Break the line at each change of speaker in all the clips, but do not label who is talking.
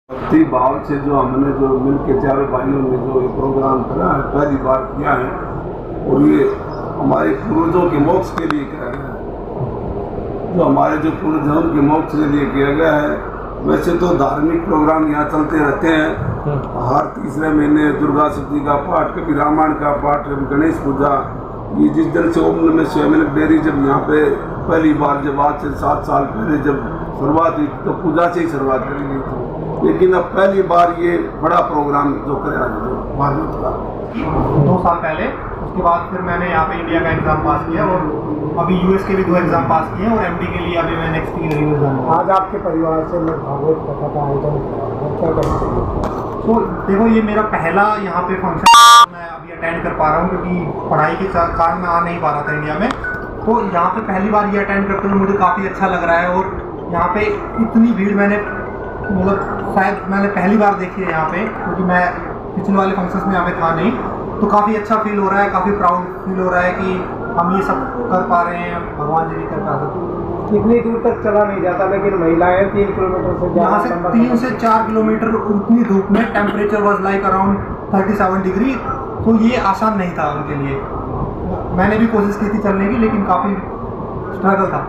भक्ति भाव से जो हमने जो मिल के चारों भाइयों ने जो ये प्रोग्राम करा है, पहली बार किया है और ये हमारे पूर्वजों के मोक्ष के लिए किया गया है। जो हमारे जो पूर्वजों के मोक्ष के लिए किया गया है। वैसे तो धार्मिक प्रोग्राम यहाँ चलते रहते हैं, हर तीसरे महीने दुर्गा सप्तमी का पाठ, कभी रामायण का पाठ, कभी गणेश पूजा। ये जिस दिन से ओम नमः शिवाय मिल्क डेयरी जब यहाँ पे पहली बार जब आज से 7 साल पहले जब शुरुआत हुई तो पूजा से ही शुरुआत करी गई थी, लेकिन अब पहली बार ये बड़ा प्रोग्राम जो कराया जो भागवत का
2 साल पहले। उसके बाद फिर मैंने यहाँ पे इंडिया का एग्ज़ाम पास किया और अभी यूएस के भी 2 एग्ज़ाम पास किए और एमडी के लिए अभी मैं नेक्स्ट ईयर एग्जाम।
आज आपके परिवार से मैं भागवत कथा का आयोजन क्या करते?
तो देखो, ये मेरा पहला यहाँ पे फंक्शन मैं अभी अटेंड कर पा रहा हूँ क्योंकि पढ़ाई के कारण मैं आ नहीं पा रहा था इंडिया में। तो यहाँ पे पहली बार ये अटेंड करते हुए मुझे काफ़ी अच्छा लग रहा है और यहाँ पे इतनी भीड़ मैंने शायद मैंने पहली बार देखी है यहाँ पे, क्योंकि मैं पिछले वाले फंक्शंस में यहाँ पे था नहीं। तो काफ़ी अच्छा फील हो रहा है, काफ़ी प्राउड फील हो रहा है कि हम ये सब कर पा रहे हैं, भगवान जी भी कर पा सकते।
इतनी दूर तक चला नहीं जाता, लेकिन महिलाएं 3 किलोमीटर से
यहाँ से 3 से 4 किलोमीटर उतनी धूप में, temperature was like around 37 degree. तो ये आसान नहीं था उनके लिए। मैंने भी कोशिश की थी चलने की, लेकिन काफ़ी स्ट्रगल था।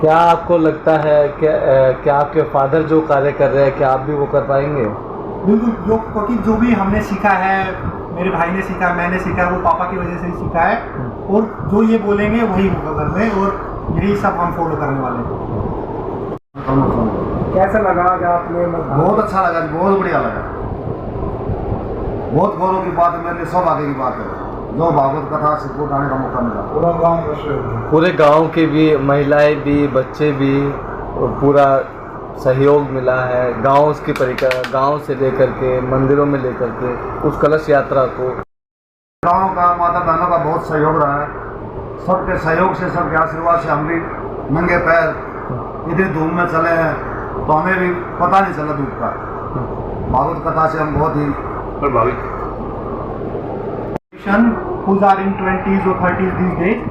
क्या आपको लगता है क्या आपके फादर जो कार्य कर रहे हैं क्या आप भी वो कर पाएंगे?
बिल्कुल, क्योंकि जो भी हमने सीखा है, मेरे भाई ने सीखा, मैंने सीखा, वो पापा की वजह से ही सीखा है और जो ये बोलेंगे वही होगा घर में और यही सब हम फॉलो करने वाले हैं।
कैसा लगा आज आपने?
बहुत अच्छा लगा, बहुत बढ़िया लगा। बहुत गौरव की बात है, मेरे लिए सौभाग्य की बात है जो भागवत कथा से आने का मौका मिला।
पूरे गांव के भी, महिलाएं भी, बच्चे भी और पूरा सहयोग मिला है। गांव की परिक्रमा, गांव से लेकर के मंदिरों में लेकर के उस कलश यात्रा को
गांव का, माता बहनों का बहुत सहयोग रहा है। सबके सहयोग से, सबके आशीर्वाद से हम भी नंगे पैर इतनी धूप में चले हैं तो हमें भी पता नहीं चला धूप का। भागवत कथा से हम बहुत ही प्रभावित।
Who are in 20s or 30s these days,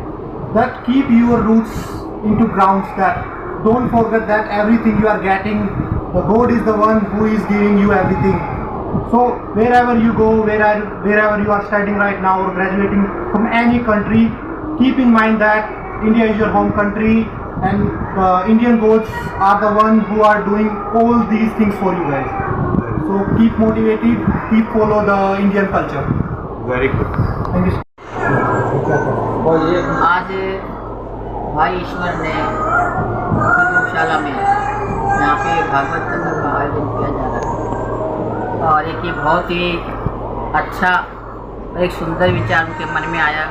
that keep your roots into grounds, that don't forget that everything you are getting, the God is the one who is giving you everything. So wherever you go, wherever you are studying right now or graduating from any country, keep in mind that India is your home country and Indian gods are the one who are doing all these things for you guys. So keep motivated, keep follow the Indian culture.
Very good,
thank you.
आज भाई ईश्वर ने गौशाला में यहाँ पे भागवत कथा का आयोजन किया जा रहा है और एक ये बहुत ही अच्छा और एक सुंदर विचार उनके मन में आया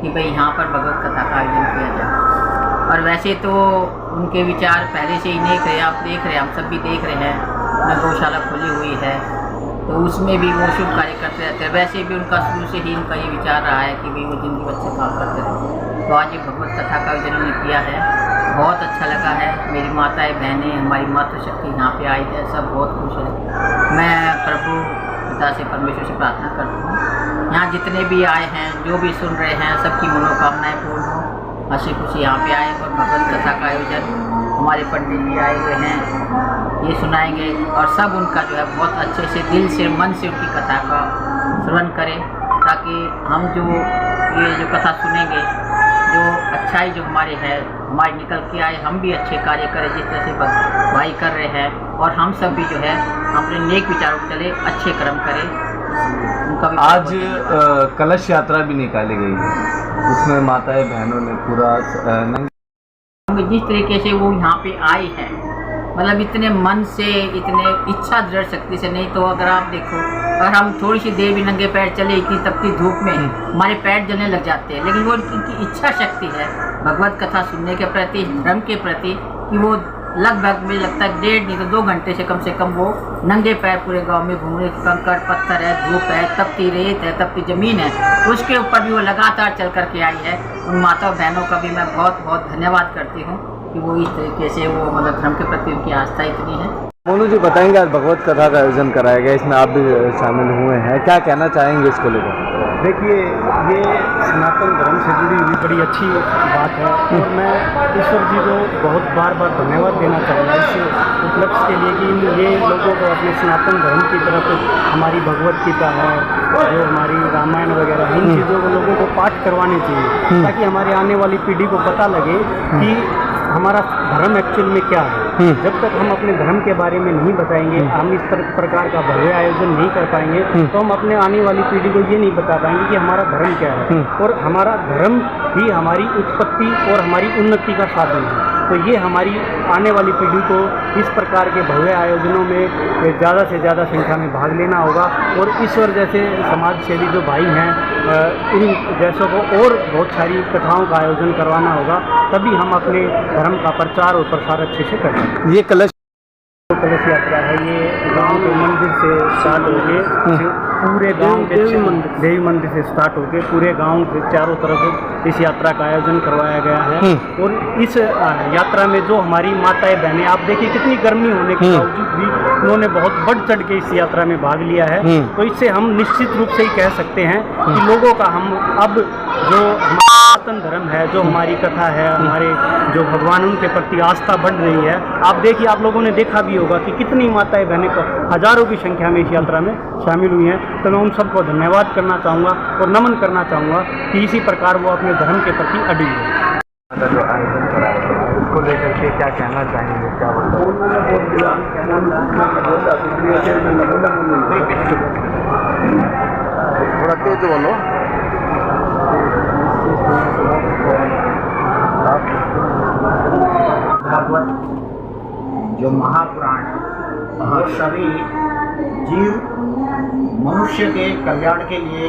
कि भाई यहाँ पर भगवत कथा का आयोजन किया जाए। और वैसे तो उनके विचार पहले से ही देख रहे हैं, आप देख रहे हैं, हम सब भी देख रहे हैं, गौशाला खुली हुई है तो उसमें भी वो शुभ कार्य करते रहते हैं। वैसे भी उनका शुरू से ही उनका ये विचार रहा है कि भाई वो जिंदगी में अच्छे काम करते रहे। तो आज ये भगवत कथा का आयोजन उन्होंने किया है, बहुत अच्छा लगा है। मेरी माताएं बहनें, हमारी मातृशक्ति यहाँ पे आई है, सब बहुत खुश है। मैं प्रभु पिता से, परमेश्वर से प्रार्थना करती हूँ यहाँ जितने भी आए हैं, जो भी सुन रहे हैं, सबकी मनोकामनाएँ पूर्ण हो, हंसी खुशी यहाँ पे आए। और भगवत कथा का आयोजन हमारे पंडित जी आए हुए हैं, ये सुनाएंगे और सब उनका जो है बहुत अच्छे से, दिल से, मन से उनकी कथा का श्रवण करें, ताकि हम जो ये जो कथा सुनेंगे, जो अच्छाई जो हमारे है, हमारी निकल के आए, हम भी अच्छे कार्य करें जिस तरह से भाई कर रहे हैं और हम सब भी जो है अपने नेक विचारों को चले, अच्छे कर्म करें। उनका भी
आज कलश यात्रा भी निकाली गई है, उसमें माताएं बहनों ने पूरा
जिस तरीके से वो यहाँ पे आए हैं, मतलब इतने मन से, इतने इच्छा दृढ़ शक्ति से। नहीं तो अगर आप देखो, अगर हम थोड़ी सी देर भी नंगे पैर चले इतनी तपती धूप में, हमारे पैर जलने लग जाते हैं। लेकिन वो उनकी इच्छा शक्ति है भगवत कथा सुनने के प्रति, धर्म के प्रति, कि वो लगभग मुझे लगता है 1.5 नहीं तो 2 घंटे से कम वो नंगे पैर पूरे गांव में घूम रहे। कंकड़ पत्थर है, धूप है, तपती रेत है, तपती ज़मीन है, उसके ऊपर भी वो लगातार चल कर के आई है। उन माता बहनों का भी मैं बहुत बहुत धन्यवाद करती हूँ कि वो इस तरीके से, वो मतलब धर्म के प्रति उनकी आस्था इतनी है।
मोनू जी बताएंगे, आज भगवत कथा का आयोजन कराया गया, इसमें आप भी शामिल हुए हैं, क्या कहना चाहेंगे इसको लेकर?
देखिए, ये सनातन धर्म से जुड़ी हुई बड़ी अच्छी बात है और मैं ईश्वर जी को बहुत बार बार धन्यवाद देना चाहूँगा इस उपलक्ष्य के लिए कि ये लोगों को अपने सनातन धर्म की तरफ, हमारी भगवत गीता है, जो हमारी रामायण वगैरह, इन चीज़ों को लोगों को पाठ करवाने चाहिए ताकि हमारे आने वाली पीढ़ी को पता लगे कि हमारा धर्म एक्चुअल में क्या है। जब तक हम अपने धर्म के बारे में नहीं बताएंगे, हम इस प्रकार का भव्य आयोजन नहीं कर पाएंगे, तो हम अपने आने वाली पीढ़ी को ये नहीं बता पाएंगे कि हमारा धर्म क्या है और हमारा धर्म ही हमारी उत्पत्ति और हमारी उन्नति का साधन है। तो ये हमारी आने वाली पीढ़ी को इस प्रकार के भव्य आयोजनों में ज़्यादा से ज़्यादा संख्या में भाग लेना होगा और ईश्वर जैसे समाज सेवी जो भाई हैं, इन जैसों को और बहुत सारी कथाओं का आयोजन करवाना होगा, तभी हम अपने धर्म का प्रचार और प्रसार अच्छे से कर सकते हैं।
ये कलश
यात्रा है, ये गांव के मंदिर से स्टार्ट होके पूरे गांव के देवी मंदिर से स्टार्ट होके पूरे गांव के चारों तरफ इस यात्रा का आयोजन करवाया गया है। और इस यात्रा में जो हमारी माताएं बहनें, आप देखिए कितनी गर्मी होने के बावजूद भी उन्होंने बहुत बढ़ चढ़ के इस यात्रा में भाग लिया है। तो इससे हम निश्चित रूप से ही कह सकते हैं कि लोगों का हम अब जो सनातन धर्म है, जो हमारी कथा है, हमारे जो भगवान उनके प्रति आस्था बढ़ रही है। आप देखिए, आप लोगों ने देखा भी होगा कि कितनी माताएं बहनें हजारों की संख्या में इस यात्रा में शामिल हुई हैं। तो मैं उन सबको धन्यवाद करना चाहूँगा और नमन करना चाहूँगा कि इसी प्रकार वो अपने धर्म के प्रति अडिग है।
जो आयोजन करा है उसको लेकर के क्या कहना चाहेंगे, क्या
थोड़ा तेज बोलो।
भागवत जो महापुराण है, वो सभी जीव मनुष्य के कल्याण के लिए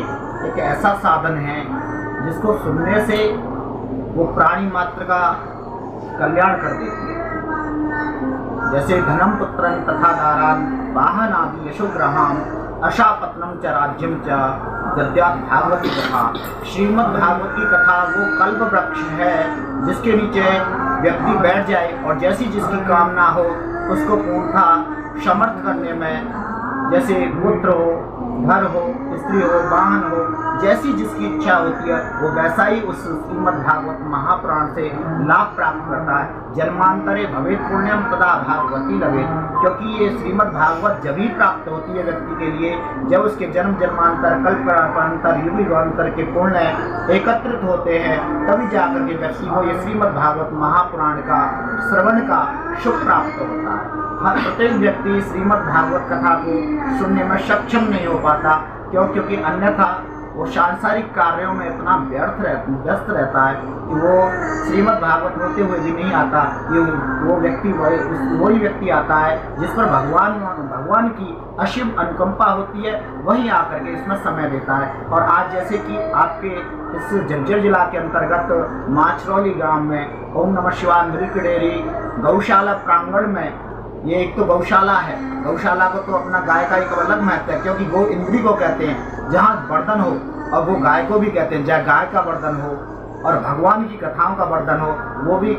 एक ऐसा साधन है जिसको सुनने से वो प्राणी मात्र का कल्याण कर देती है। जैसे धनम पुत्रं तथा दारान वाहन आदि यशोग्रहाम अशापत्नम च राज्यम च गद्यात भागवती कथा। श्रीमद् भागवती कथा वो कल्प वृक्ष है जिसके नीचे व्यक्ति बैठ जाए और जैसी जिसकी कामना हो उसको पूर्णतः समर्थ करने में, जैसे पुत्र हो, घर हो, स्त्री हो, वाहन हो, जैसी जिसकी इच्छा होती है वो वैसा ही उस श्रीमद् भागवत महापुराण से लाभ प्राप्त करता है। जन्मांतरे भवेत पुण्यम तदा भागवती लभेत, क्योंकि ये श्रीमद् भागवत जब ही प्राप्त होती है व्यक्ति के लिए जब उसके जन्म जन्मांतर कल्पांतर युग युगांतर के पुण्य एकत्रित होते हैं, तभी जाकर के व्यक्ति को ये श्रीमद् भागवत महापुराण का श्रवण का सुख प्राप्त होता है। हर प्रत्येक व्यक्ति श्रीमद् भागवत कथा को सुनने में सक्षम नहीं हो पाता, क्योंकि अन्यथा वो सांसारिक कार्यों में इतना व्यस्त रहता है कि वो श्रीमद् भागवत होते हुए भी नहीं आता। ये वो व्यक्ति वही व्यक्ति आता है जिस पर भगवान की असीम अनुकंपा होती है, वही आकर के इसमें समय देता है। और आज जैसे कि आपके इस झज्जर जिला के अंतर्गत माछरौली गांव में ओम नमः शिवाय मिल्क डेयरी गौशाला प्रांगण में, ये एक तो गौशाला है, गौशाला को तो अपना गाय का एक अलग महत्व है, क्योंकि गौ इंद्री को कहते हैं जहाँ बर्तन हो, और वो गाय को भी कहते हैं जहाँ गाय का बर्तन हो और भगवान की कथाओं का बर्तन हो, वो भी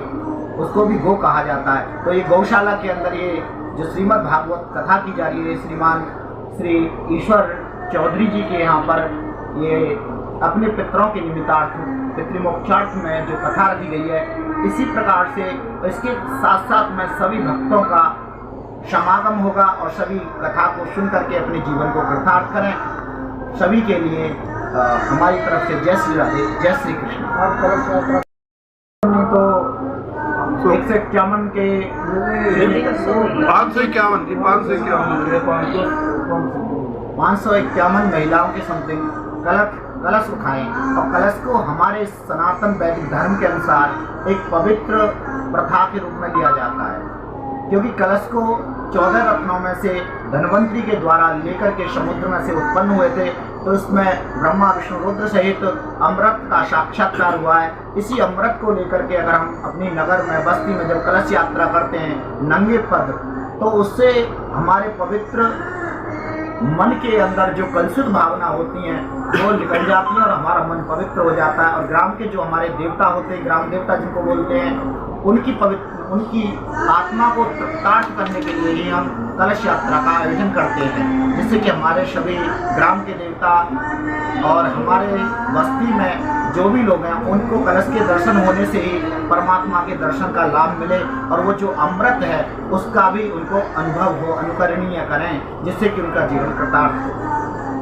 उसको भी गौ कहा जाता है। तो ये गौशाला के अंदर ये जो श्रीमद् भागवत कथा की जा रही है, श्रीमान श्री ईश्वर चौधरी जी के यहाँ पर ये अपने पितरों के निमित्तार्थ पितृमोक्षार्थ में जो कथा रखी गई है, इसी प्रकार से इसके साथ साथ में सभी भक्तों का समागम होगा और सभी कथा को सुन करके अपने जीवन को कृतार्थ करें। सभी के लिए हमारी तरफ से जय श्री राधे, जय श्री कृष्ण।
और कलश यात्रा
तो 151 के 551 महिलाओं के समथिंग कलश उठाएं और कलश को हमारे सनातन वैदिक धर्म के अनुसार एक पवित्र प्रथा के रूप में लिया जाता है, क्योंकि कलश को 14 रत्नों में से धन्वंतरी के द्वारा लेकर के समुद्र में से उत्पन्न हुए थे। तो इसमें ब्रह्मा विष्णु रुद्र सहित अमृत का साक्षात्कार हुआ है। इसी अमृत को लेकर के अगर हम अपनी नगर में बस्ती में जब कलश यात्रा करते हैं नंगे पद, तो उससे हमारे पवित्र मन के अंदर जो कलुषित भावना होती हैं वो निकल जाती हैं और हमारा मन पवित्र हो जाता है। और ग्राम के जो हमारे देवता होते हैं, ग्राम देवता जिनको बोलते हैं, उनकी आत्मा को तृप्तार्थ करने के लिए ही हम
कलश यात्रा का आयोजन करते हैं, जिससे कि हमारे सभी ग्राम के देवता और हमारे बस्ती में जो भी लोग हैं उनको कलश के दर्शन होने से ही परमात्मा के दर्शन का लाभ मिले और वो जो अमृत है उसका भी उनको अनुभव हो, अनुकरणीय करें, जिससे कि उनका जीवन कृतार्थ हो।